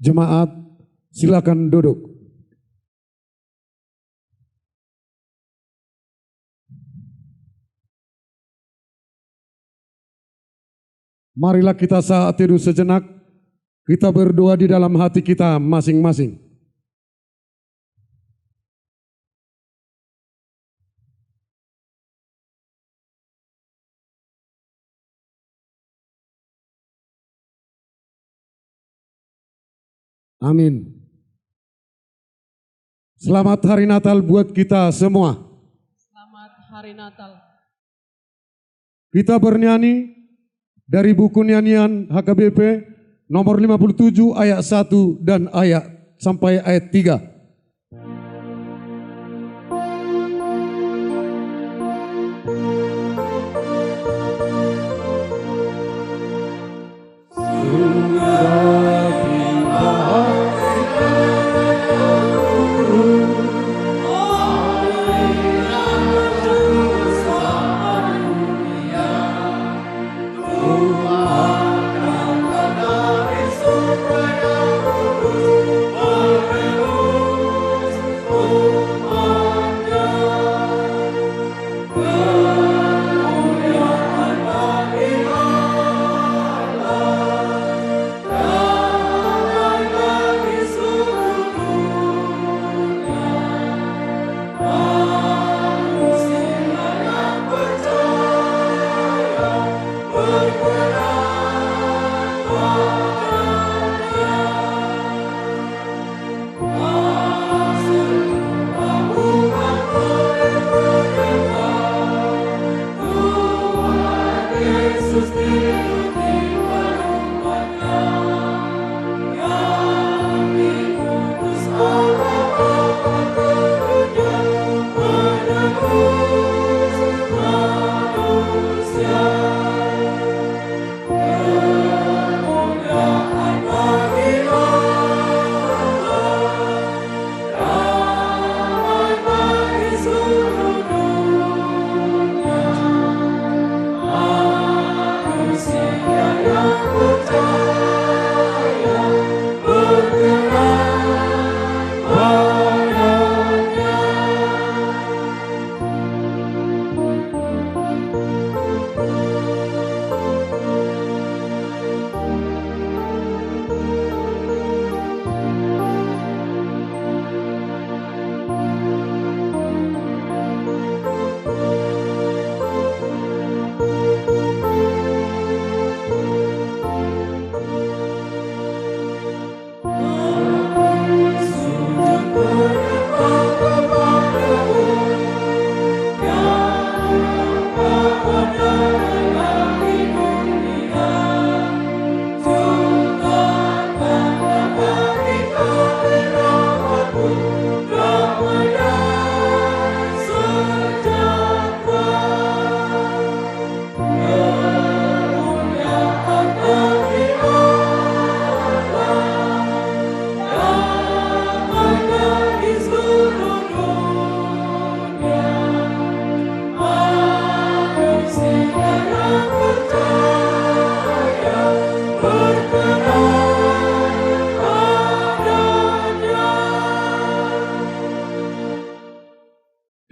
Jemaat, silakan duduk. Marilah kita saat teduh sejenak, kita berdoa di dalam hati kita masing-masing. Amin. Selamat Hari Natal buat kita semua. Selamat Hari Natal. Kita bernyanyi dari buku nyanyian HKBP nomor 57 ayat 1 dan ayat sampai ayat 3.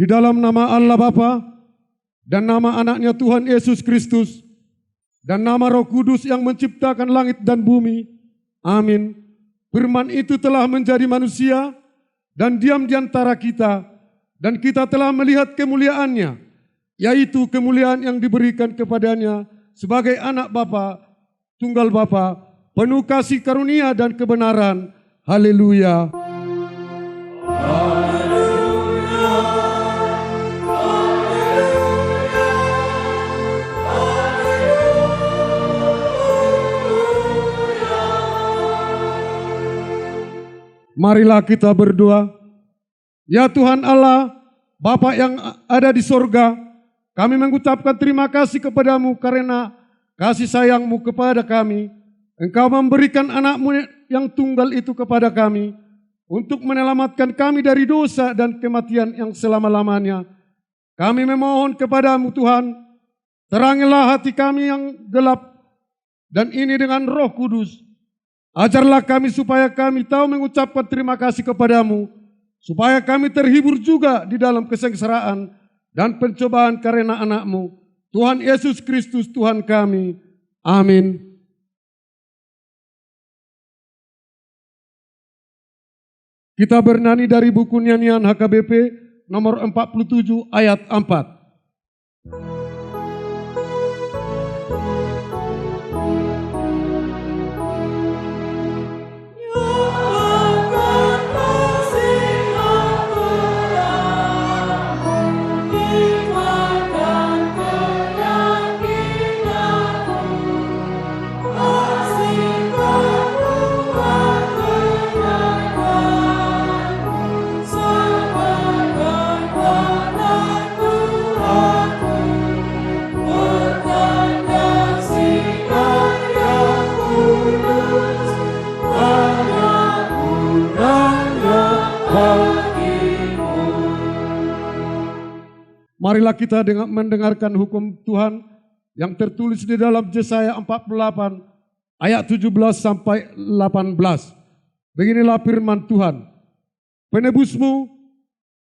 Di dalam nama Allah Bapa dan nama anaknya Tuhan Yesus Kristus dan nama Roh Kudus yang menciptakan langit dan bumi. Amin. Firman itu telah menjadi manusia dan diam di antara kita, dan kita telah melihat kemuliaannya, yaitu kemuliaan yang diberikan kepadanya sebagai anak Bapa, tunggal Bapa, penuh kasih karunia dan kebenaran. Haleluya. Marilah kita berdoa. Ya Tuhan Allah, Bapa yang ada di sorga, kami mengucapkan terima kasih kepadamu karena kasih sayangmu kepada kami. Engkau memberikan anakmu yang tunggal itu kepada kami untuk menyelamatkan kami dari dosa dan kematian yang selama-lamanya. Kami memohon kepadamu Tuhan, terangilah hati kami yang gelap, dan ini dengan Roh Kudus, Ajarlah kami supaya kami tahu mengucapkan terima kasih kepadamu, supaya kami terhibur juga di dalam kesengsaraan dan pencobaan karena anak-Mu, Tuhan Yesus Kristus Tuhan kami. Amin. Kita bernyanyi dari buku nyanyian HKBP nomor 47 ayat 4. Marilah kita mendengarkan hukum Tuhan yang tertulis di dalam Yesaya 48 ayat 17 sampai 18. Beginilah firman Tuhan. Penebusmu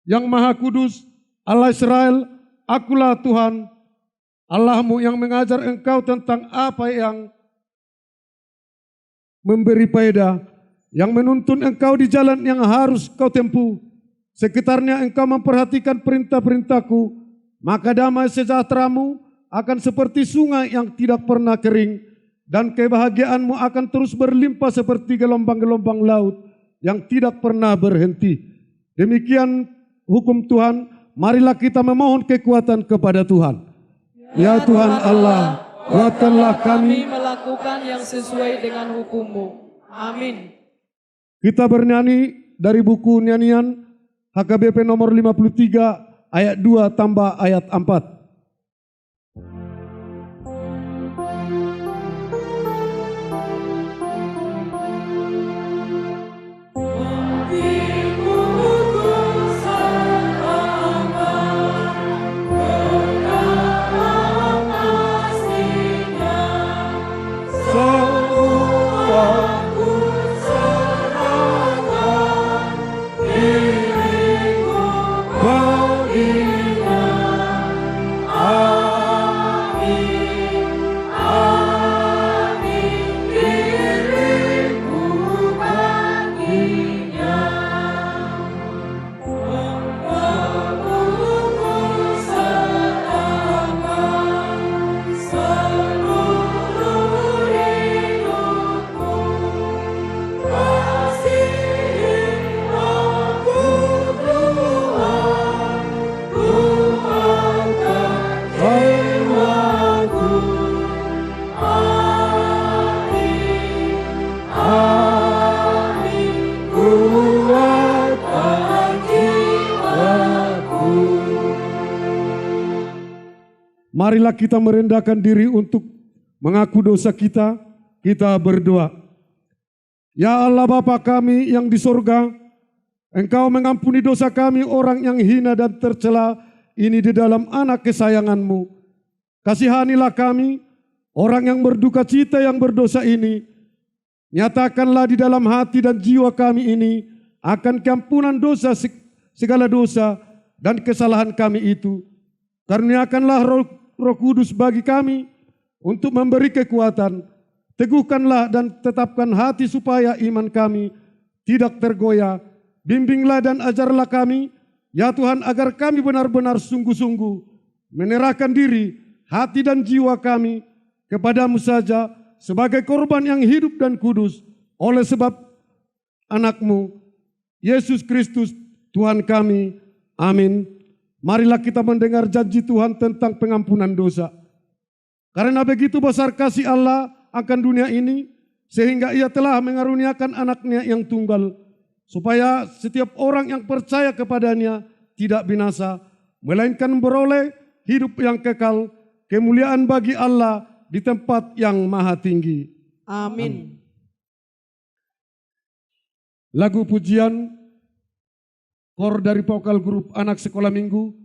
yang maha kudus, Allah Israel, akulah Tuhan, Allahmu yang mengajar engkau tentang apa yang memberi faedah, yang menuntun engkau di jalan yang harus kau tempuh. Sekitarnya engkau memperhatikan perintah-perintahku, maka damai sejahteramu akan seperti sungai yang tidak pernah kering, dan kebahagiaanmu akan terus berlimpah seperti gelombang-gelombang laut yang tidak pernah berhenti. Demikian hukum Tuhan, marilah kita memohon kekuatan kepada Tuhan. Ya Tuhan Allah, kuatkanlah kami melakukan yang sesuai dengan hukum-Mu. Amin. Kita bernyanyi dari buku nyanyian HKBP nomor 53 ayat 2 tambah ayat 4. Marilah kita merendahkan diri untuk mengaku dosa kita, kita berdoa. Ya Allah Bapa kami yang di sorga, Engkau mengampuni dosa kami orang yang hina dan tercela ini di dalam anak kesayangan-Mu. Kasihanilah kami, orang yang berduka cita yang berdosa ini. Nyatakanlah di dalam hati dan jiwa kami ini akan keampunan dosa, segala dosa dan kesalahan kami itu. Karuniakanlah Roh Kudus bagi kami untuk memberi kekuatan. Teguhkanlah dan tetapkan hati supaya iman kami tidak tergoyah. Bimbinglah dan ajarlah kami, ya Tuhan, agar kami benar-benar sungguh-sungguh menyerahkan diri, hati dan jiwa kami kepadamu saja sebagai korban yang hidup dan kudus oleh sebab anak-Mu, Yesus Kristus Tuhan kami. Amin. Marilah kita mendengar janji Tuhan tentang pengampunan dosa. Karena begitu besar kasih Allah akan dunia ini, sehingga Ia telah mengaruniakan anaknya yang tunggal, supaya setiap orang yang percaya kepadanya tidak binasa, melainkan beroleh hidup yang kekal, kemuliaan bagi Allah di tempat yang maha tinggi. Amin. Lagu pujian kor dari vokal grup anak sekolah minggu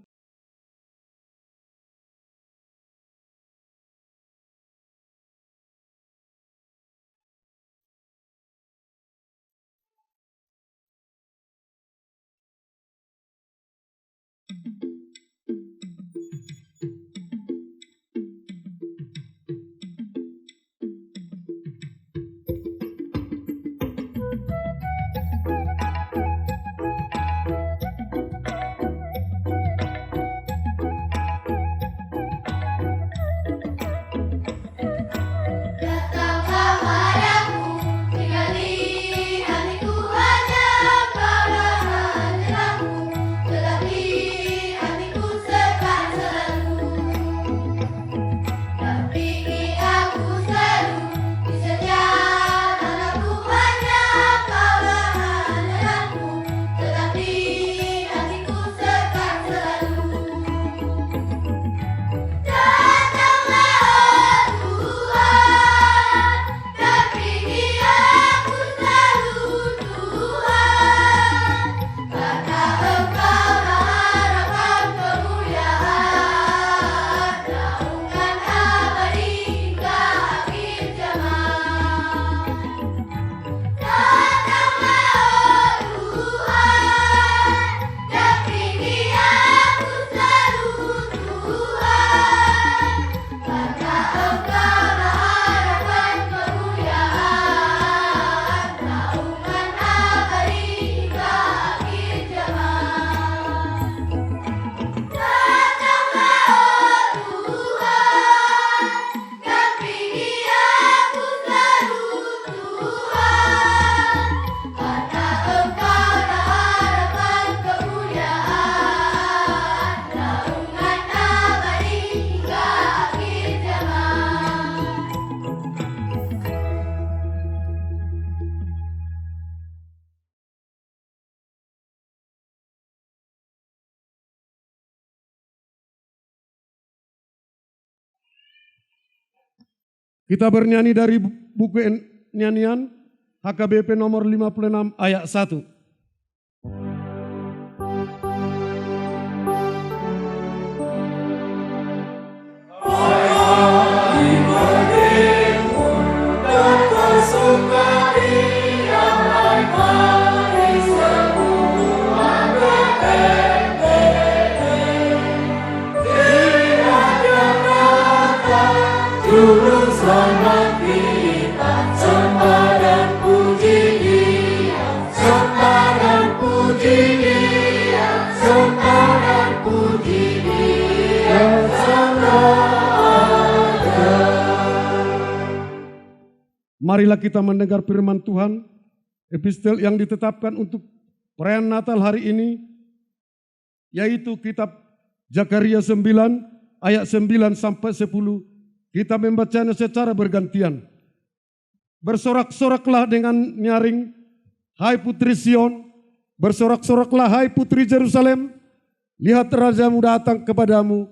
Kita bernyanyi dari buku nyanyian HKBP nomor 56 ayat 1. Marilah kita mendengar firman Tuhan, epistel yang ditetapkan untuk perayaan Natal hari ini, yaitu kitab Zakaria 9 ayat 9 sampai 10. Kita membacanya secara bergantian. Bersorak-soraklah dengan nyaring, hai putri Sion, bersorak-soraklah hai putri Yerusalem, lihat rajamu datang kepadamu,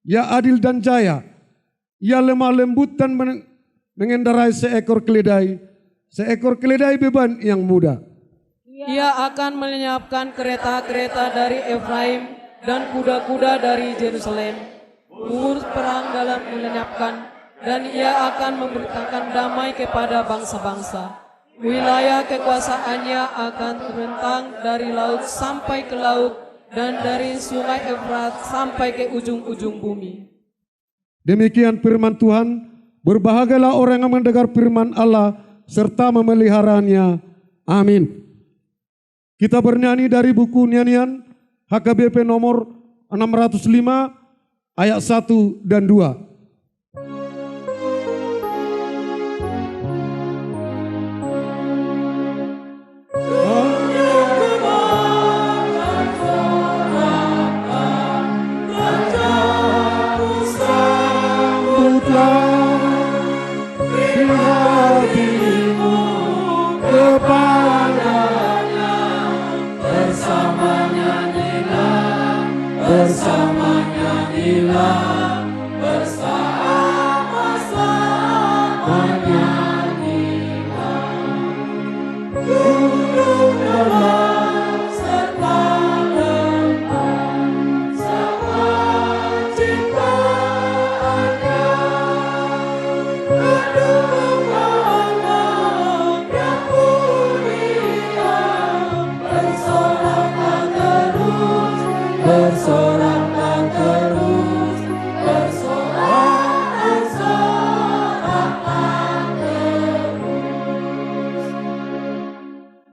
ia adil dan jaya, ia lemah lembut dan mengendarai seekor keledai beban yang muda. Ia akan menyiapkan kereta-kereta dari Efraim dan kuda-kuda dari Yerusalem. Umur perang dalam melenyapkan, dan ia akan memberitakan damai kepada bangsa-bangsa. Wilayah kekuasaannya akan terbentang dari laut sampai ke laut, dan dari sungai Efrat sampai ke ujung-ujung bumi. Demikian firman Tuhan. Berbahagialah orang yang mendengar firman Allah serta memeliharanya. Amin. Kita bernyanyi dari buku nyanyian HKBP nomor 605 ayat 1 dan 2.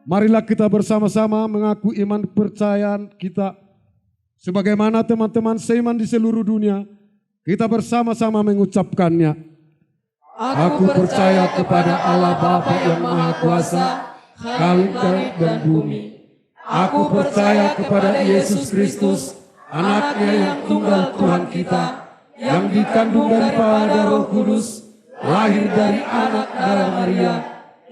Marilah kita bersama-sama mengaku iman kepercayaan kita. Sebagaimana teman-teman seiman di seluruh dunia, kita bersama-sama mengucapkannya. Aku percaya kepada Allah Bapa yang Maha Kuasa, langit dan bumi. Aku percaya kepada Yesus Kristus, anaknya yang tunggal Tuhan kita, yang dikandung daripada Roh Kudus, lahir dari anak darah Maria,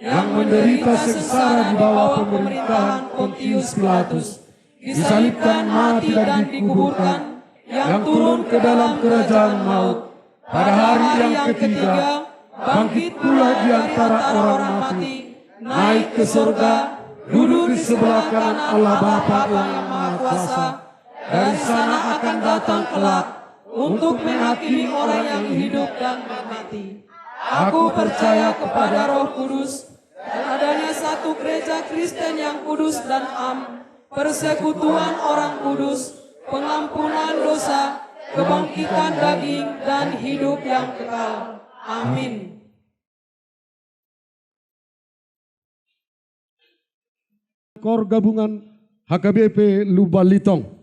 yang menderita sengsara di bawah pemerintahan Pontius Pilatus, disalibkan, mati dan dikuburkan, yang turun ke dalam kerajaan maut, pada hari yang ketiga, bangkit pula di antara orang mati, naik ke surga, duduk di sebelah kanan Allah Bapa yang Maha Kuasa. Dari sana akan datang kelak untuk menghakimi orang yang hidup dan mati. Aku percaya kepada Roh Kudus, dan adanya satu gereja Kristen yang kudus dan am, persekutuan orang kudus, pengampunan dosa, kebangkitan daging, dan hidup yang kekal. Amin. Kor gabungan HKBP Lubalitong.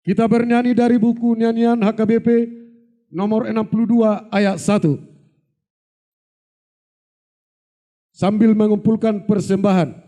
Kita bernyanyi dari buku nyanyian HKBP nomor 62 ayat 1. Sambil mengumpulkan persembahan.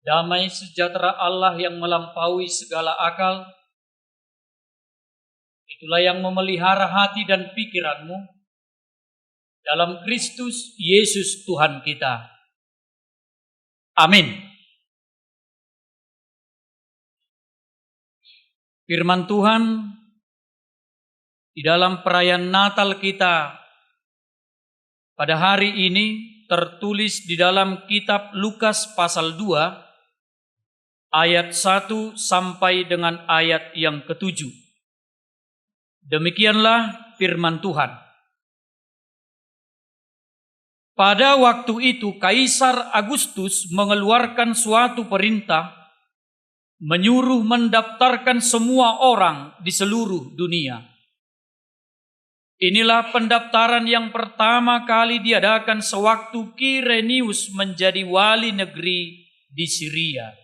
Damai sejahtera Allah yang melampaui segala akal, itulah yang memelihara hati dan pikiranmu dalam Kristus Yesus Tuhan kita. Amin. Firman Tuhan di dalam perayaan Natal kita pada hari ini tertulis di dalam kitab Lukas pasal 2 ayat 1 sampai dengan ayat yang ke-7. Demikianlah firman Tuhan. Pada waktu itu Kaisar Agustus mengeluarkan suatu perintah menyuruh mendaftarkan semua orang di seluruh dunia. Inilah pendaftaran yang pertama kali diadakan sewaktu Kirenius menjadi wali negeri di Syria.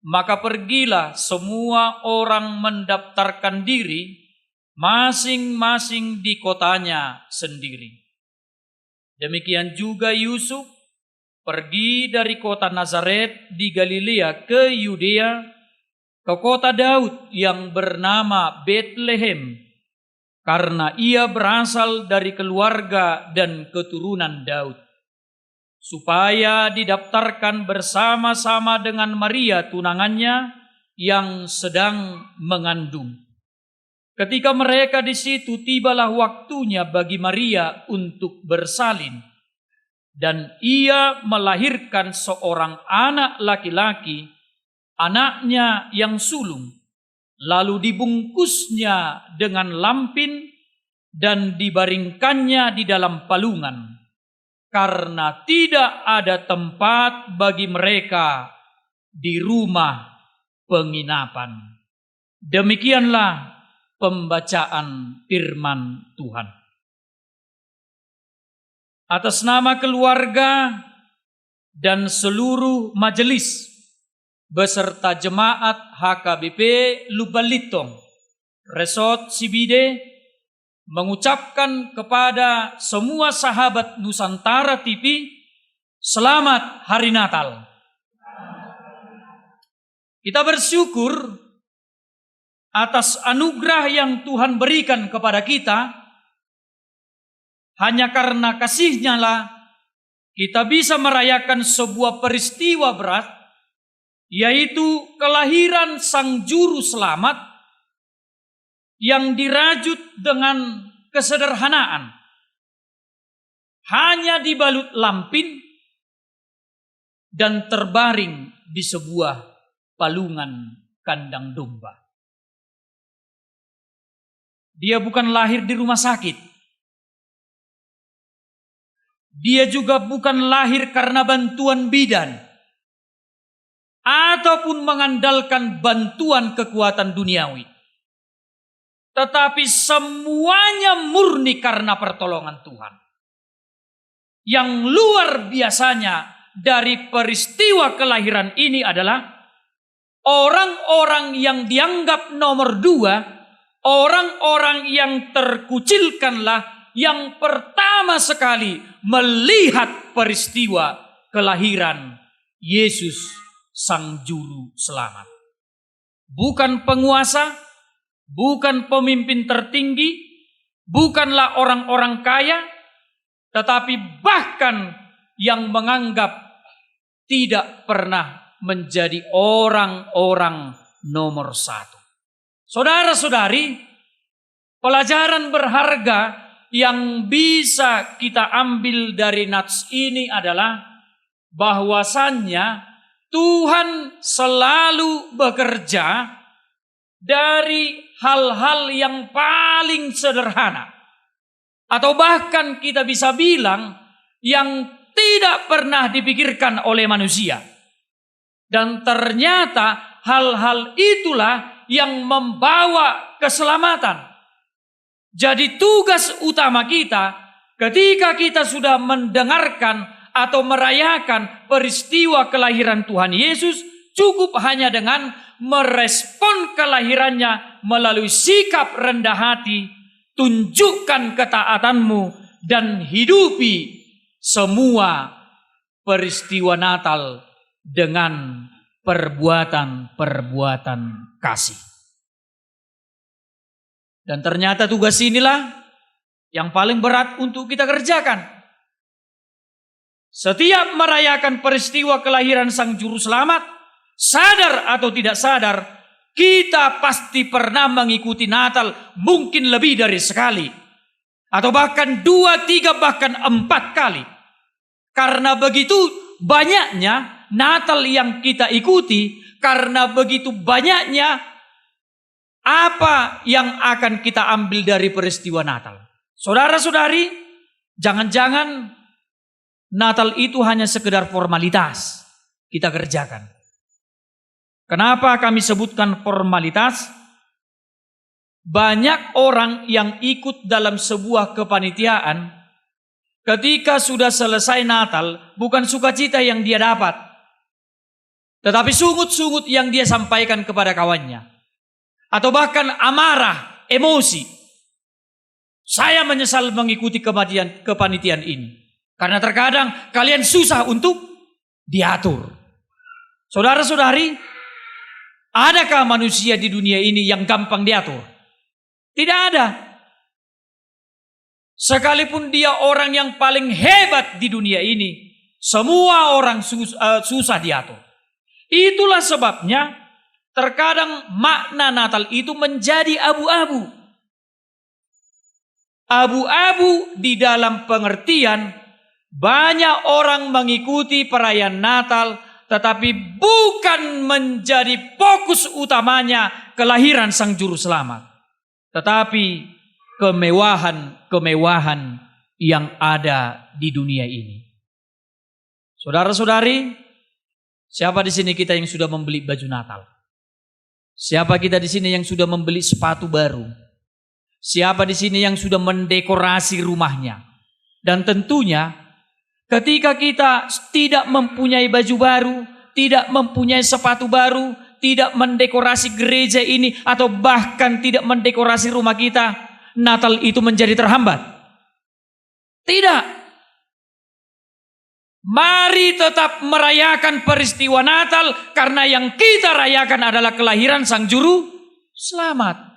Maka pergilah semua orang mendaftarkan diri masing-masing di kotanya sendiri. Demikian juga Yusuf pergi dari kota Nazaret di Galilea ke Yudea, ke kota Daud yang bernama Betlehem, karena ia berasal dari keluarga dan keturunan Daud, supaya didaftarkan bersama-sama dengan Maria tunangannya yang sedang mengandung. Ketika mereka di situ, tibalah waktunya bagi Maria untuk bersalin, dan ia melahirkan seorang anak laki-laki, anaknya yang sulung. Lalu dibungkusnya dengan lampin dan dibaringkannya di dalam palungan, karena tidak ada tempat bagi mereka di rumah penginapan. Demikianlah pembacaan firman Tuhan. Atas nama keluarga dan seluruh majelis beserta jemaat HKBP Lubalitong, Resort Sibide, mengucapkan kepada semua sahabat Nusantara TV, selamat Hari Natal. Kita bersyukur atas anugerah yang Tuhan berikan kepada kita. Hanya karena kasih-Nya lah kita bisa merayakan sebuah peristiwa berat, yaitu kelahiran Sang Juru Selamat yang dirajut dengan kesederhanaan. Hanya dibalut lampin dan terbaring di sebuah palungan kandang domba. Dia bukan lahir di rumah sakit. Dia juga bukan lahir karena bantuan bidan ataupun mengandalkan bantuan kekuatan duniawi. Tetapi semuanya murni karena pertolongan Tuhan. Yang luar biasanya dari peristiwa kelahiran ini adalah orang-orang yang dianggap nomor 2, orang-orang yang terkucilkanlah yang pertama sekali melihat peristiwa kelahiran Yesus Sang Juru Selamat. Bukan penguasa, bukan pemimpin tertinggi, bukanlah orang-orang kaya, tetapi bahkan yang menganggap tidak pernah menjadi orang-orang nomor 1. Saudara-saudari, pelajaran berharga yang bisa kita ambil dari nats ini adalah bahwasannya Tuhan selalu bekerja dari hal-hal yang paling sederhana, atau bahkan kita bisa bilang yang tidak pernah dipikirkan oleh manusia. Dan ternyata hal-hal itulah yang membawa keselamatan. Jadi tugas utama kita ketika kita sudah mendengarkan atau merayakan peristiwa kelahiran Tuhan Yesus, cukup hanya dengan merespon kelahirannya melalui sikap rendah hati, tunjukkan ketaatanmu, dan hidupi semua peristiwa Natal dengan perbuatan-perbuatan kasih. Dan ternyata tugas inilah yang paling berat untuk kita kerjakan. Setiap merayakan peristiwa kelahiran Sang Juru Selamat, sadar atau tidak sadar, kita pasti pernah mengikuti Natal mungkin lebih dari sekali. Atau bahkan 2, 3, bahkan 4 kali. Karena begitu banyaknya Natal yang kita ikuti, karena begitu banyaknya apa yang akan kita ambil dari peristiwa Natal. Saudara-saudari, jangan-jangan Natal itu hanya sekedar formalitas kita kerjakan. Kenapa kami sebutkan formalitas? Banyak orang yang ikut dalam sebuah kepanitiaan, ketika sudah selesai Natal, bukan sukacita yang dia dapat, tetapi sungut-sungut yang dia sampaikan kepada kawannya. Atau bahkan amarah, emosi. Saya menyesal mengikuti kepanitiaan ini. Karena terkadang kalian susah untuk diatur. Saudara-saudari, adakah manusia di dunia ini yang gampang diatur? Tidak ada. Sekalipun dia orang yang paling hebat di dunia ini, semua orang susah diatur. Itulah sebabnya terkadang makna Natal itu menjadi abu-abu. Abu-abu di dalam pengertian banyak orang mengikuti perayaan Natal, tetapi bukan menjadi fokus utamanya kelahiran Sang Juru Selamat, tetapi kemewahan-kemewahan yang ada di dunia ini. Saudara-saudari, siapa di sini kita yang sudah membeli baju Natal? Siapa kita di sini yang sudah membeli sepatu baru? Siapa di sini yang sudah mendekorasi rumahnya? Dan tentunya ketika kita tidak mempunyai baju baru, tidak mempunyai sepatu baru, tidak mendekorasi gereja ini, atau bahkan tidak mendekorasi rumah kita, Natal itu menjadi terhambat? Tidak. Mari tetap merayakan peristiwa Natal, karena yang kita rayakan adalah kelahiran Sang Juru Selamat.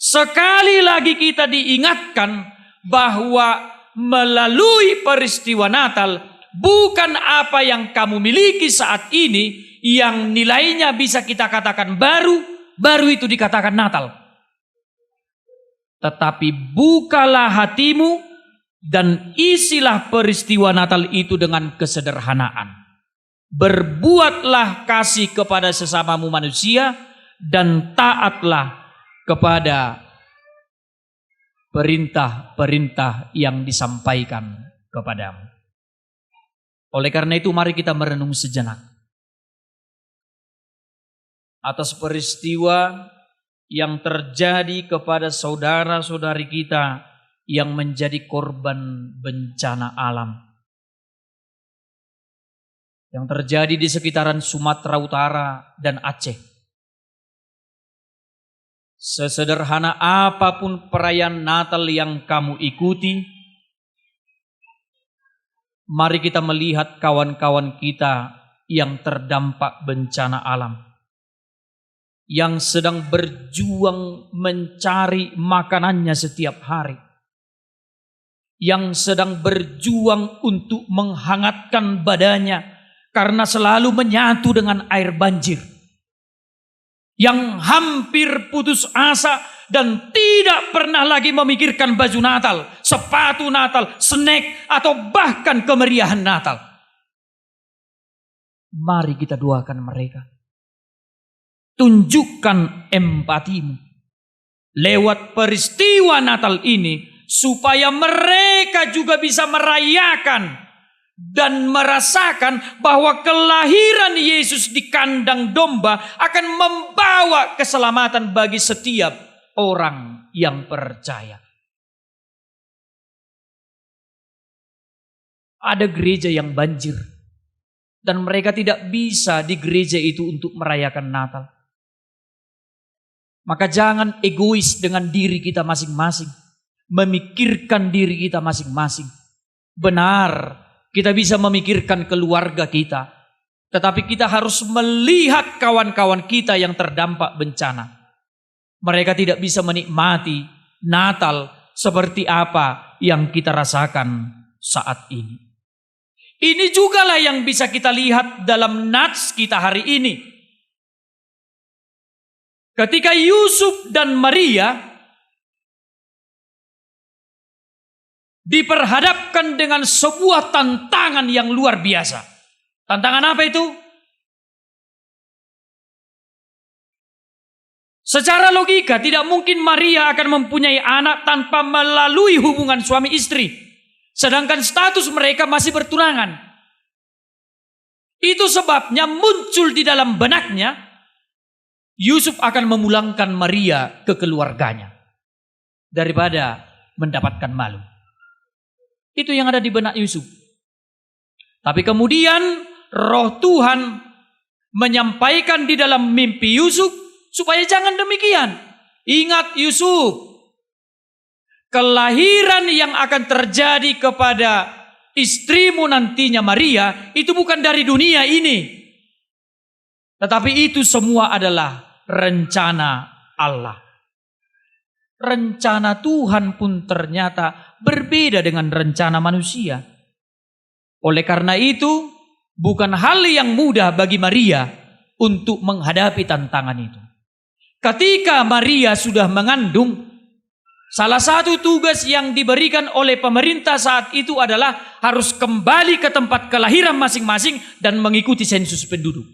Sekali lagi kita diingatkan bahwa melalui peristiwa Natal, bukan apa yang kamu miliki saat ini yang nilainya bisa kita katakan baru itu dikatakan Natal. Tetapi bukalah hatimu dan isilah peristiwa Natal itu dengan kesederhanaan. Berbuatlah kasih kepada sesamamu manusia dan taatlah kepada perintah-perintah yang disampaikan kepadamu. Oleh karena itu mari kita merenung sejenak atas peristiwa yang terjadi kepada saudara-saudari kita yang menjadi korban bencana alam, yang terjadi di sekitaran Sumatera Utara dan Aceh. Sesederhana apapun perayaan Natal yang kamu ikuti, mari kita melihat kawan-kawan kita yang terdampak bencana alam, yang sedang berjuang mencari makanannya setiap hari, yang sedang berjuang untuk menghangatkan badannya karena selalu menyatu dengan air banjir, yang hampir putus asa dan tidak pernah lagi memikirkan baju Natal, sepatu Natal, snack, atau bahkan kemeriahan Natal. Mari kita doakan mereka. Tunjukkan empatimu lewat peristiwa Natal ini, supaya mereka juga bisa merayakan dan merasakan bahwa kelahiran Yesus di kandang domba akan membawa keselamatan bagi setiap orang yang percaya. Ada gereja yang banjir dan mereka tidak bisa di gereja itu untuk merayakan Natal. Maka jangan egois dengan diri kita masing-masing, memikirkan diri kita masing-masing. Benar, kita bisa memikirkan keluarga kita, tetapi kita harus melihat kawan-kawan kita yang terdampak bencana. Mereka tidak bisa menikmati Natal seperti apa yang kita rasakan saat ini. Ini jugalah yang bisa kita lihat dalam nats kita hari ini. Ketika Yusuf dan Maria diperhadapkan dengan sebuah tantangan yang luar biasa. Tantangan apa itu? Secara logika tidak mungkin Maria akan mempunyai anak tanpa melalui hubungan suami istri. Sedangkan status mereka masih bertunangan. Itu sebabnya muncul di dalam benaknya, Yusuf akan memulangkan Maria ke keluarganya daripada mendapatkan malu. Itu yang ada di benak Yusuf. Tapi kemudian Roh Tuhan menyampaikan di dalam mimpi Yusuf supaya jangan demikian. Ingat Yusuf, kelahiran yang akan terjadi kepada istrimu nantinya Maria itu bukan dari dunia ini. Tetapi itu semua adalah rencana Allah. Rencana Tuhan pun ternyata berbeda dengan rencana manusia. Oleh karena itu, bukan hal yang mudah bagi Maria untuk menghadapi tantangan itu. Ketika Maria sudah mengandung, salah satu tugas yang diberikan oleh pemerintah saat itu adalah harus kembali ke tempat kelahiran masing-masing dan mengikuti sensus penduduk.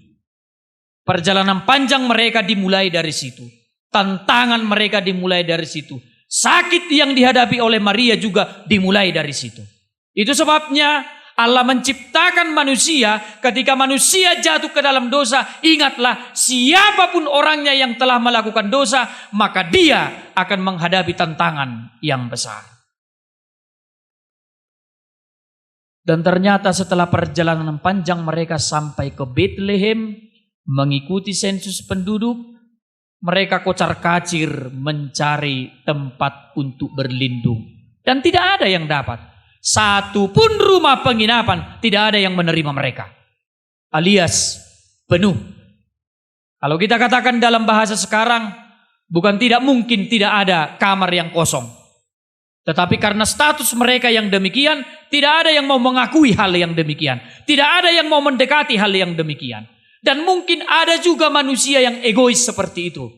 Perjalanan panjang mereka dimulai dari situ. Tantangan mereka dimulai dari situ. Sakit yang dihadapi oleh Maria juga dimulai dari situ. Itu sebabnya Allah menciptakan manusia. Ketika manusia jatuh ke dalam dosa, ingatlah siapapun orangnya yang telah melakukan dosa, maka dia akan menghadapi tantangan yang besar. Dan ternyata setelah perjalanan panjang mereka sampai ke Bethlehem, mengikuti sensus penduduk, mereka kocar-kacir mencari tempat untuk berlindung. Dan tidak ada yang dapat. Satu pun rumah penginapan tidak ada yang menerima mereka. Alias penuh. Kalau kita katakan dalam bahasa sekarang, bukan tidak mungkin tidak ada kamar yang kosong. Tetapi karena status mereka yang demikian, tidak ada yang mau mengakui hal yang demikian. Tidak ada yang mau mendekati hal yang demikian. Dan mungkin ada juga manusia yang egois seperti itu.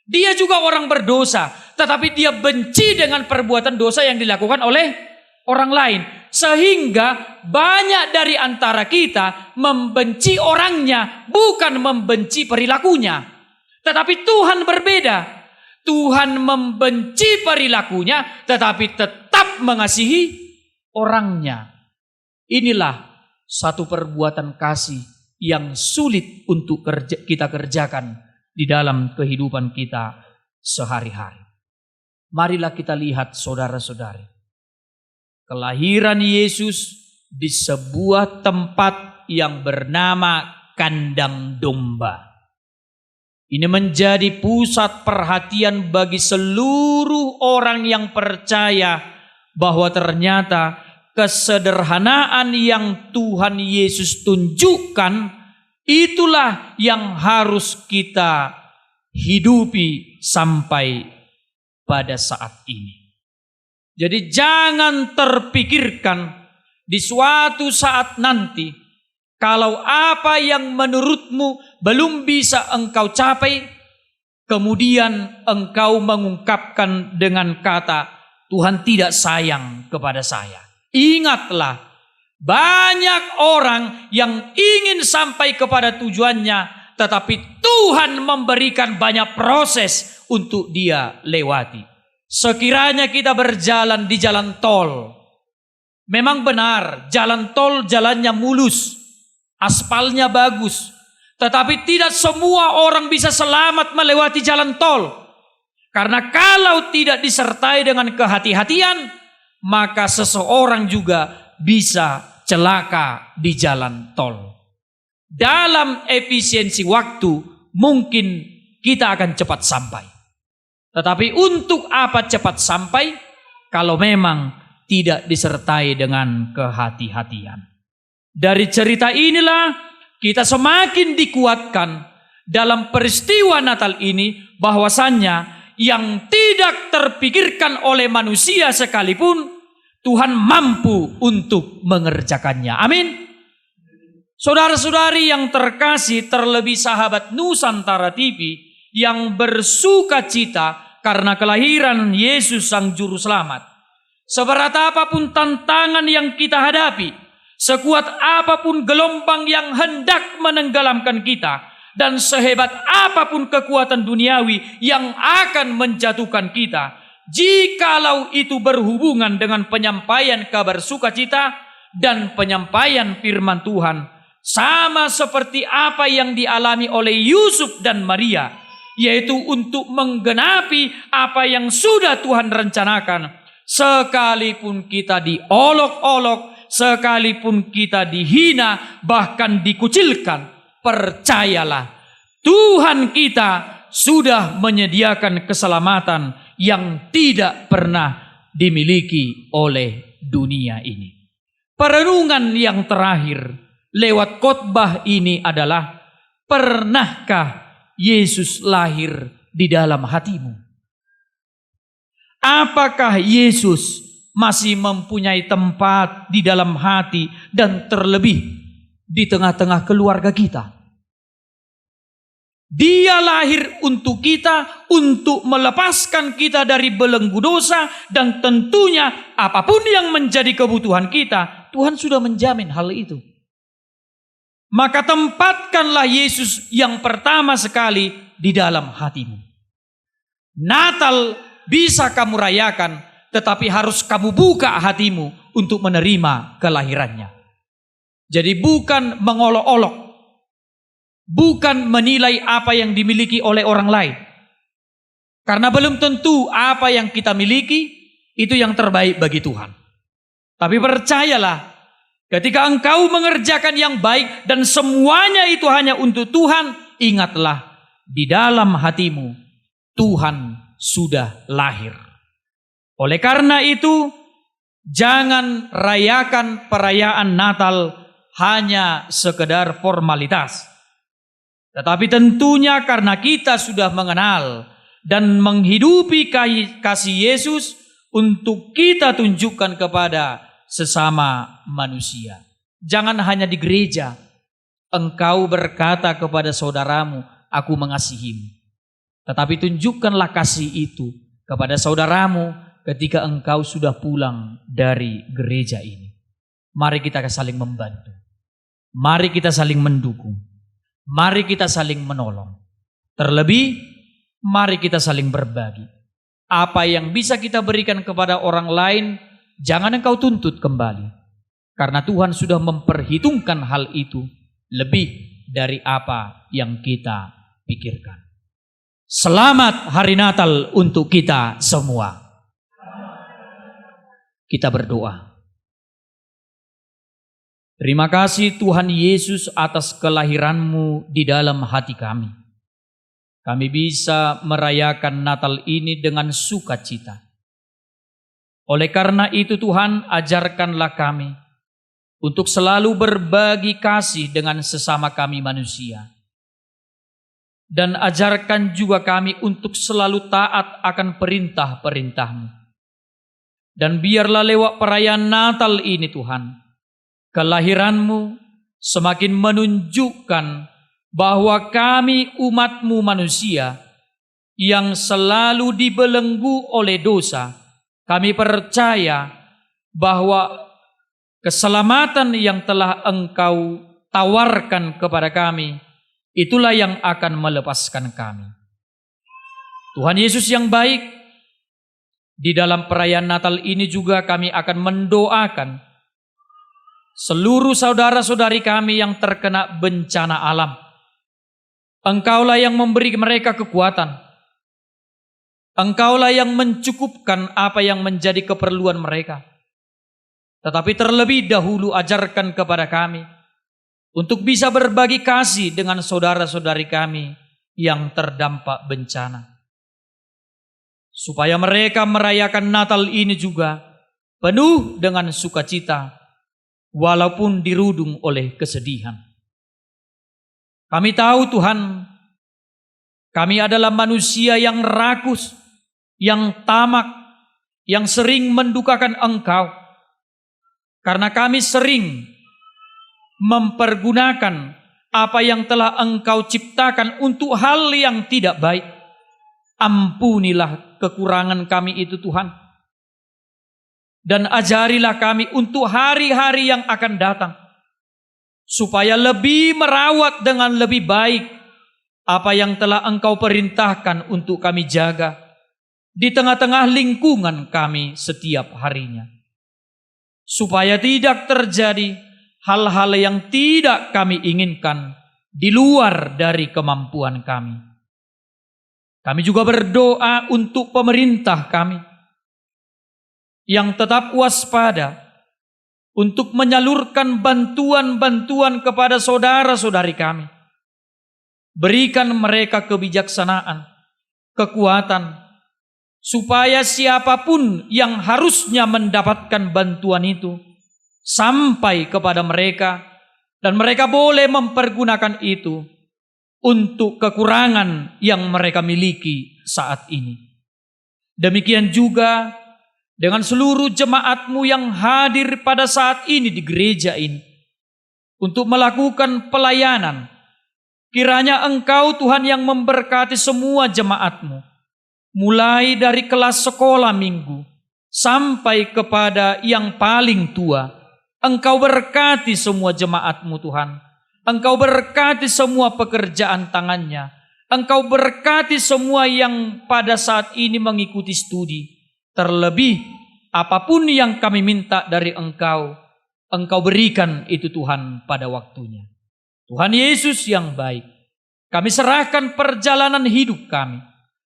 Dia juga orang berdosa, tetapi dia benci dengan perbuatan dosa yang dilakukan oleh orang lain. Sehingga banyak dari antara kita membenci orangnya, bukan membenci perilakunya. Tetapi Tuhan berbeda. Tuhan membenci perilakunya, tetapi tetap mengasihi orangnya. Inilah satu perbuatan kasih yang sulit untuk kita kerjakan di dalam kehidupan kita sehari-hari. Marilah kita lihat saudara-saudari. Kelahiran Yesus di sebuah tempat yang bernama kandang domba. Ini menjadi pusat perhatian bagi seluruh orang yang percaya bahwa ternyata kesederhanaan yang Tuhan Yesus tunjukkan, itulah yang harus kita hidupi sampai pada saat ini. Jadi jangan terpikirkan di suatu saat nanti, kalau apa yang menurutmu belum bisa engkau capai, kemudian engkau mengungkapkan dengan kata, Tuhan tidak sayang kepada saya. Ingatlah, banyak orang yang ingin sampai kepada tujuannya, tetapi Tuhan memberikan banyak proses untuk dia lewati. Sekiranya kita berjalan di jalan tol, memang benar jalan tol jalannya mulus, aspalnya bagus, tetapi tidak semua orang bisa selamat melewati jalan tol. Karena kalau tidak disertai dengan kehati-hatian, maka seseorang juga bisa celaka di jalan tol. Dalam efisiensi waktu, mungkin kita akan cepat sampai. Tetapi untuk apa cepat sampai kalau memang tidak disertai dengan kehati-hatian? Dari cerita inilah kita semakin dikuatkan dalam peristiwa Natal ini, bahwasannya yang tidak terpikirkan oleh manusia sekalipun, Tuhan mampu untuk mengerjakannya. Amin. Saudara-saudari yang terkasih, terlebih sahabat Nusantara TV yang bersuka cita karena kelahiran Yesus Sang Juru Selamat. Seberat apapun tantangan yang kita hadapi, sekuat apapun gelombang yang hendak menenggelamkan kita, dan sehebat apapun kekuatan duniawi yang akan menjatuhkan kita, jikalau itu berhubungan dengan penyampaian kabar sukacita dan penyampaian firman Tuhan, sama seperti apa yang dialami oleh Yusuf dan Maria, yaitu untuk menggenapi apa yang sudah Tuhan rencanakan. Sekalipun kita diolok-olok, sekalipun kita dihina, bahkan dikucilkan, percayalah, Tuhan kita sudah menyediakan keselamatan yang tidak pernah dimiliki oleh dunia ini. Perenungan yang terakhir lewat khotbah ini adalah, pernahkah Yesus lahir di dalam hatimu? Apakah Yesus masih mempunyai tempat di dalam hati dan terlebih di tengah-tengah keluarga kita? Dia lahir untuk kita, untuk melepaskan kita dari belenggu dosa, dan tentunya apapun yang menjadi kebutuhan kita, Tuhan sudah menjamin hal itu. Maka tempatkanlah Yesus yang pertama sekali di dalam hatimu. Natal bisa kamu rayakan, tetapi harus kamu buka hatimu untuk menerima kelahirannya. Jadi bukan mengolok-olok, bukan menilai apa yang dimiliki oleh orang lain. Karena belum tentu apa yang kita miliki itu yang terbaik bagi Tuhan. Tapi percayalah, ketika engkau mengerjakan yang baik dan semuanya itu hanya untuk Tuhan, ingatlah, di dalam hatimu Tuhan sudah lahir. Oleh karena itu, jangan rayakan perayaan Natal hanya sekedar formalitas. Tetapi tentunya karena kita sudah mengenal dan menghidupi kasih Yesus, untuk kita tunjukkan kepada sesama manusia. Jangan hanya di gereja engkau berkata kepada saudaramu, aku mengasihimu. Tetapi tunjukkanlah kasih itu kepada saudaramu ketika engkau sudah pulang dari gereja ini. Mari kita saling membantu. Mari kita saling mendukung. Mari kita saling menolong. Terlebih, mari kita saling berbagi. Apa yang bisa kita berikan kepada orang lain, jangan engkau tuntut kembali. Karena Tuhan sudah memperhitungkan hal itu lebih dari apa yang kita pikirkan. Selamat Hari Natal untuk kita semua. Kita berdoa. Terima kasih Tuhan Yesus atas kelahiran-Mu di dalam hati kami. Kami bisa merayakan Natal ini dengan sukacita. Oleh karena itu Tuhan, ajarkanlah kami untuk selalu berbagi kasih dengan sesama kami manusia. Dan ajarkan juga kami untuk selalu taat akan perintah-perintah-Mu. Dan biarlah lewat perayaan Natal ini Tuhan, kelahiran-Mu semakin menunjukkan bahwa kami umat-Mu manusia yang selalu dibelenggu oleh dosa, kami percaya bahwa keselamatan yang telah Engkau tawarkan kepada kami, itulah yang akan melepaskan kami. Tuhan Yesus yang baik, di dalam perayaan Natal ini juga kami akan mendoakan seluruh saudara-saudari kami yang terkena bencana alam. Engkaulah yang memberi mereka kekuatan. Engkaulah yang mencukupkan apa yang menjadi keperluan mereka. Tetapi terlebih dahulu ajarkan kepada kami untuk bisa berbagi kasih dengan saudara-saudari kami yang terdampak bencana. Supaya mereka merayakan Natal ini juga penuh dengan sukacita, walaupun dirudung oleh kesedihan. Kami tahu Tuhan, kami adalah manusia yang rakus, yang tamak, yang sering mendukakan Engkau. Karena kami sering mempergunakan apa yang telah Engkau ciptakan untuk hal yang tidak baik. Ampunilah kekurangan kami itu Tuhan. Dan ajarilah kami untuk hari-hari yang akan datang, supaya lebih merawat dengan lebih baik apa yang telah Engkau perintahkan untuk kami jaga, di tengah-tengah lingkungan kami setiap harinya. Supaya tidak terjadi hal-hal yang tidak kami inginkan di luar dari kemampuan kami. Kami juga berdoa untuk pemerintah kami yang tetap waspada untuk menyalurkan bantuan-bantuan kepada saudara-saudari kami. Berikan mereka kebijaksanaan, kekuatan, supaya siapapun yang harusnya mendapatkan bantuan itu sampai kepada mereka, dan mereka boleh mempergunakan itu untuk kekurangan yang mereka miliki saat ini. Demikian juga dengan seluruh jemaat-Mu yang hadir pada saat ini di gereja ini untuk melakukan pelayanan. Kiranya Engkau Tuhan yang memberkati semua jemaat-Mu, mulai dari kelas sekolah minggu sampai kepada yang paling tua. Engkau berkati semua jemaat-Mu Tuhan. Engkau berkati semua pekerjaan tangannya. Engkau berkati semua yang pada saat ini mengikuti studi. Terlebih apapun yang kami minta dari Engkau, Engkau berikan itu Tuhan pada waktunya. Tuhan Yesus yang baik, kami serahkan perjalanan hidup kami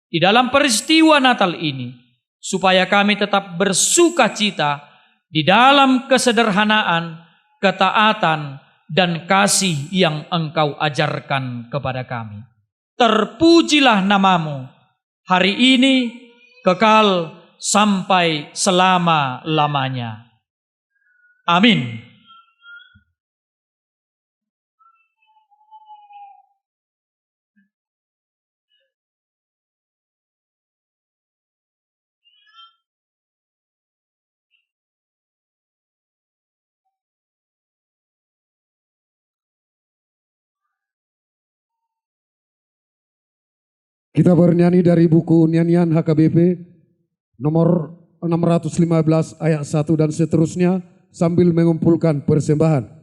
di dalam peristiwa Natal ini, supaya kami tetap bersuka cita di dalam kesederhanaan, ketaatan, dan kasih yang Engkau ajarkan kepada kami. Terpujilah nama-Mu hari ini, kekal sampai selama-lamanya. Amin. Kita bernyanyi dari buku nyanyian HKBP nomor 615 ayat 1 dan seterusnya sambil mengumpulkan persembahan.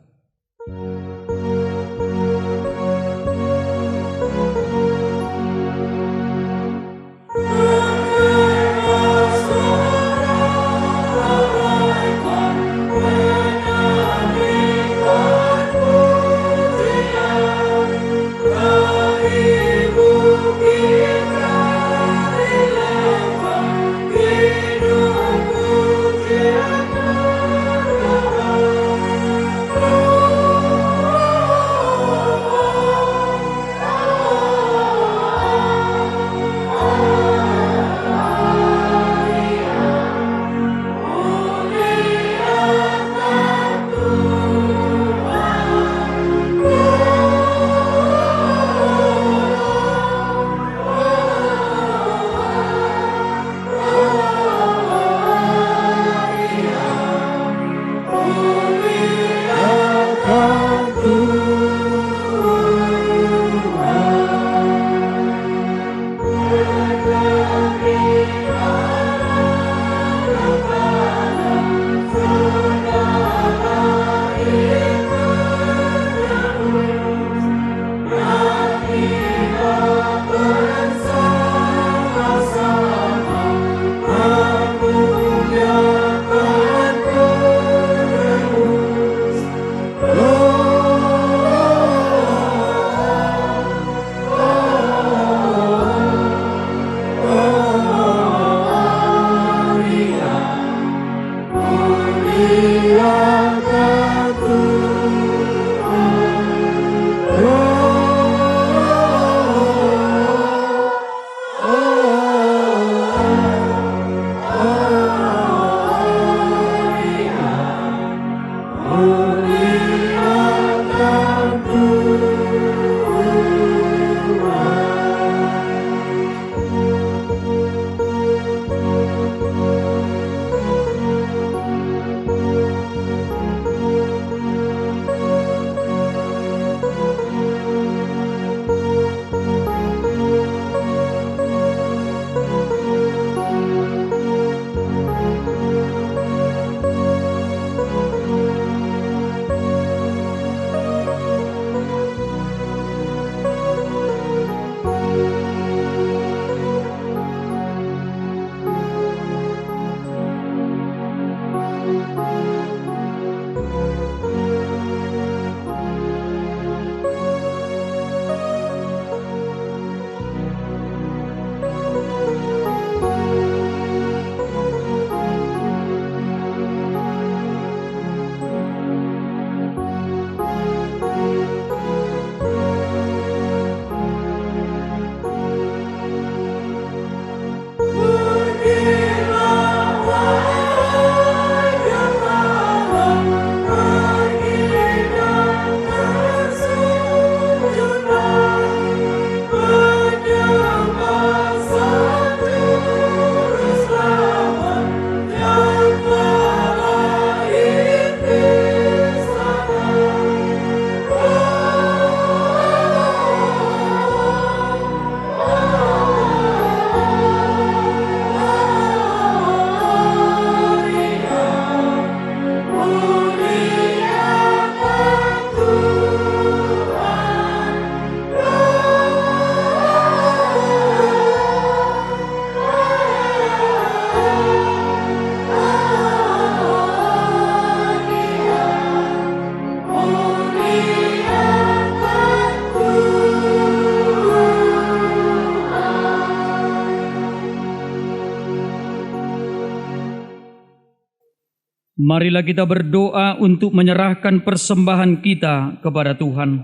Marilah kita berdoa untuk menyerahkan persembahan kita kepada Tuhan.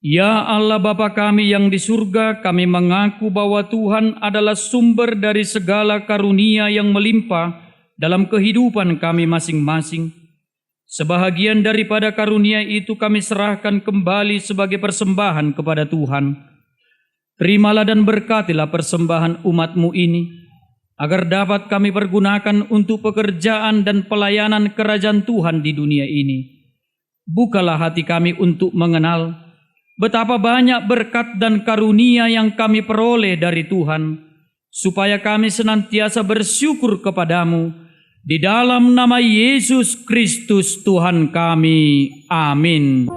Ya Allah Bapa kami yang di surga, kami mengaku bahwa Tuhan adalah sumber dari segala karunia yang melimpah dalam kehidupan kami masing-masing. Sebahagian daripada karunia itu kami serahkan kembali sebagai persembahan kepada Tuhan. Terimalah dan berkatilah persembahan umat-Mu ini, agar dapat kami pergunakan untuk pekerjaan dan pelayanan kerajaan Tuhan di dunia ini. Bukalah hati kami untuk mengenal betapa banyak berkat dan karunia yang kami peroleh dari Tuhan, supaya kami senantiasa bersyukur kepadamu, di dalam nama Yesus Kristus Tuhan kami. Amin.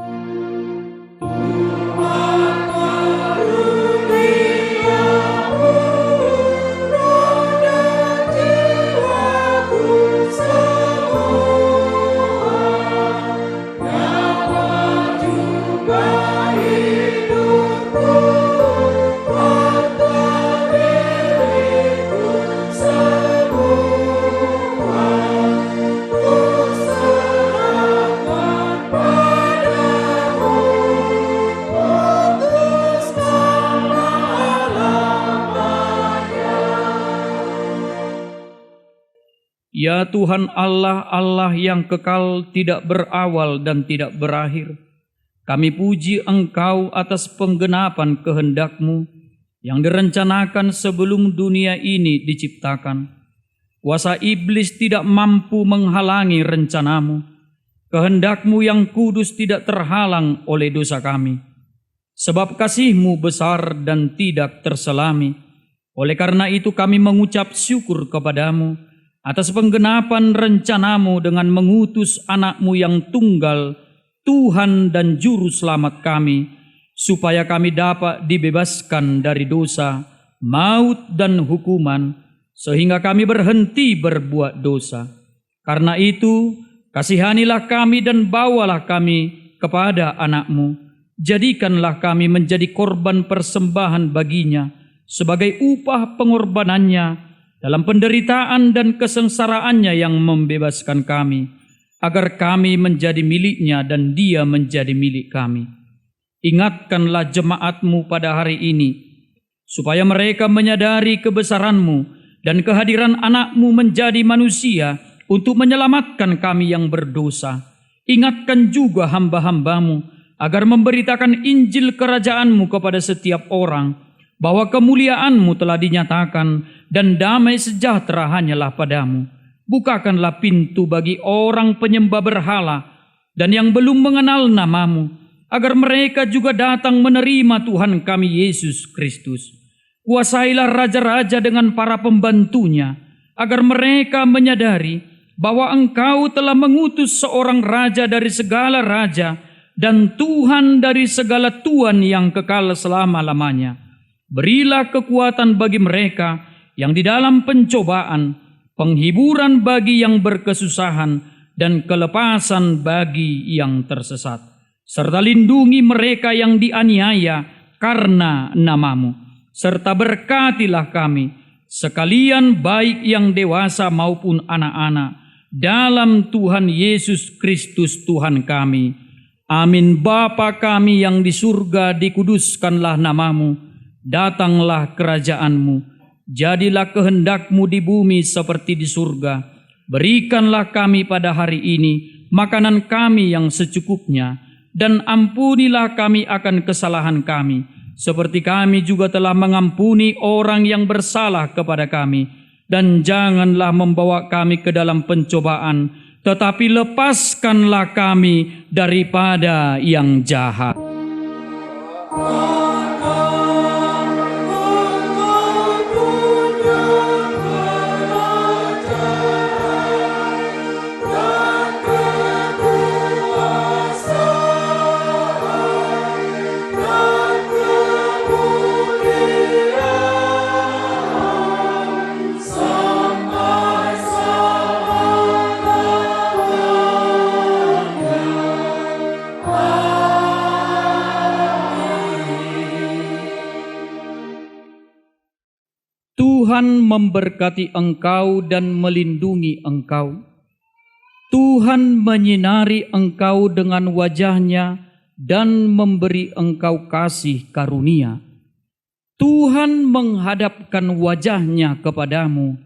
Ya Tuhan Allah, Allah yang kekal, tidak berawal dan tidak berakhir, kami puji Engkau atas penggenapan kehendak-Mu yang direncanakan sebelum dunia ini diciptakan. Kuasa iblis tidak mampu menghalangi rencana-Mu. Kehendak-Mu yang kudus tidak terhalang oleh dosa kami. Sebab kasih-Mu besar dan tidak terselami. Oleh karena itu kami mengucap syukur kepadamu atas penggenapan rencana-Mu dengan mengutus anak-Mu yang tunggal, Tuhan dan Juru Selamat kami, supaya kami dapat dibebaskan dari dosa, maut dan hukuman, sehingga kami berhenti berbuat dosa. Karena itu, kasihanilah kami dan bawalah kami kepada anak-Mu. Jadikanlah kami menjadi korban persembahan baginya, sebagai upah pengorbanannya, dalam penderitaan dan kesengsaraannya yang membebaskan kami, agar kami menjadi miliknya dan Dia menjadi milik kami. Ingatkanlah jemaat-Mu pada hari ini, supaya mereka menyadari kebesaran-Mu dan kehadiran anak-Mu menjadi manusia untuk menyelamatkan kami yang berdosa. Ingatkan juga hamba-hamba-Mu, agar memberitakan Injil kerajaan-Mu kepada setiap orang, bahwa kemuliaan-Mu telah dinyatakan dan damai sejahtera hanyalah padamu. Bukakanlah pintu bagi orang penyembah berhala dan yang belum mengenal nama-Mu, agar mereka juga datang menerima Tuhan kami Yesus Kristus. Kuasailah raja-raja dengan para pembantunya, agar mereka menyadari bahwa Engkau telah mengutus seorang raja dari segala raja dan Tuhan dari segala tuan yang kekal selama-lamanya. Berilah kekuatan bagi mereka yang di dalam pencobaan, penghiburan bagi yang berkesusahan, dan kelepasan bagi yang tersesat. Serta lindungi mereka yang dianiaya karena nama-Mu. Serta berkatilah kami, sekalian baik yang dewasa maupun anak-anak, dalam Tuhan Yesus Kristus Tuhan kami. Amin. Bapa kami yang di surga, dikuduskanlah nama-Mu, datanglah kerajaan-Mu. Jadilah kehendak-Mu di bumi seperti di surga. Berikanlah kami pada hari ini makanan kami yang secukupnya, dan ampunilah kami akan kesalahan kami, seperti kami juga telah mengampuni orang yang bersalah kepada kami. Dan janganlah membawa kami ke dalam pencobaan, tetapi lepaskanlah kami daripada yang jahat. Tuhan memberkati engkau dan melindungi engkau. Tuhan menyinari engkau dengan wajah-Nya dan memberi engkau kasih karunia. Tuhan menghadapkan wajah-Nya kepadamu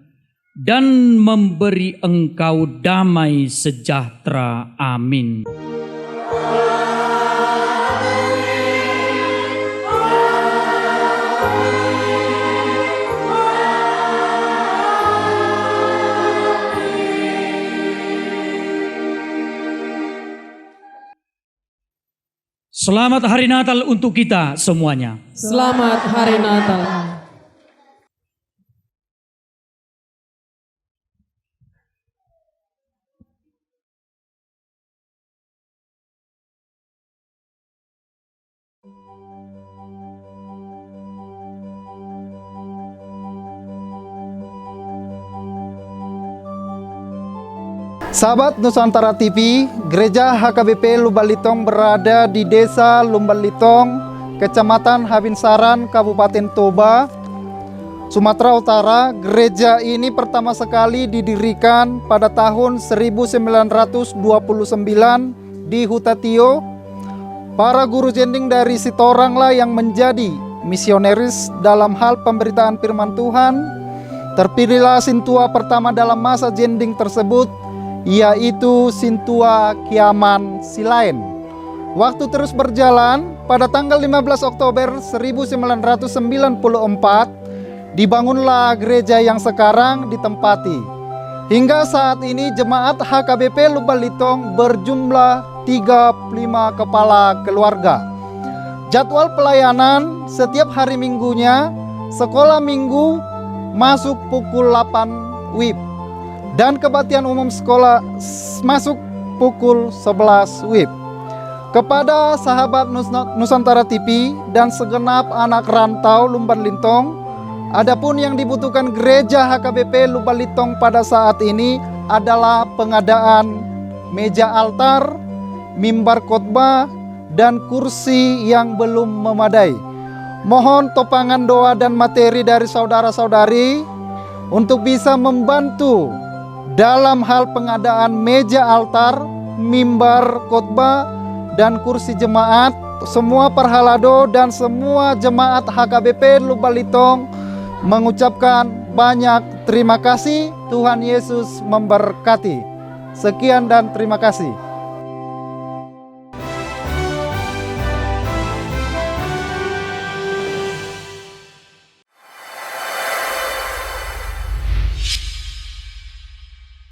dan memberi engkau damai sejahtera. Amin. Selamat Hari Natal untuk kita semuanya. Selamat Hari Natal. Sahabat Nusantara TV, Gereja HKBP Lumbalitong berada di Desa Lumbalitong, Kecamatan Habinsaran, Kabupaten Toba, Sumatera Utara. Gereja ini pertama sekali didirikan pada tahun 1929 di Hutatio. Para guru jending dari Sitoranglah yang menjadi misionaris dalam hal pemberitaan firman Tuhan. Terpilihlah Sintua pertama dalam masa jending tersebut, yaitu Sintua Kiaman Silain. Waktu terus berjalan, pada tanggal 15 Oktober 1994 dibangunlah gereja yang sekarang ditempati. Hingga saat ini jemaat HKBP Lumbalitong berjumlah 35 kepala keluarga. Jadwal pelayanan setiap hari Minggunya, sekolah minggu masuk pukul 8 WIB. Dan kebaktian umum sekolah masuk pukul 11 WIB. Kepada sahabat Nusantara TV dan segenap anak rantau Lumbalitong, adapun yang dibutuhkan gereja HKBP Lumbalitong pada saat ini adalah pengadaan meja altar, mimbar khotbah, dan kursi yang belum memadai. Mohon topangan doa dan materi dari saudara-saudari untuk bisa membantu dalam hal pengadaan meja altar, mimbar khotbah, dan kursi jemaat. Semua perhalado dan semua jemaat HKBP Lumbalitong mengucapkan banyak terima kasih. Tuhan Yesus memberkati. Sekian dan terima kasih.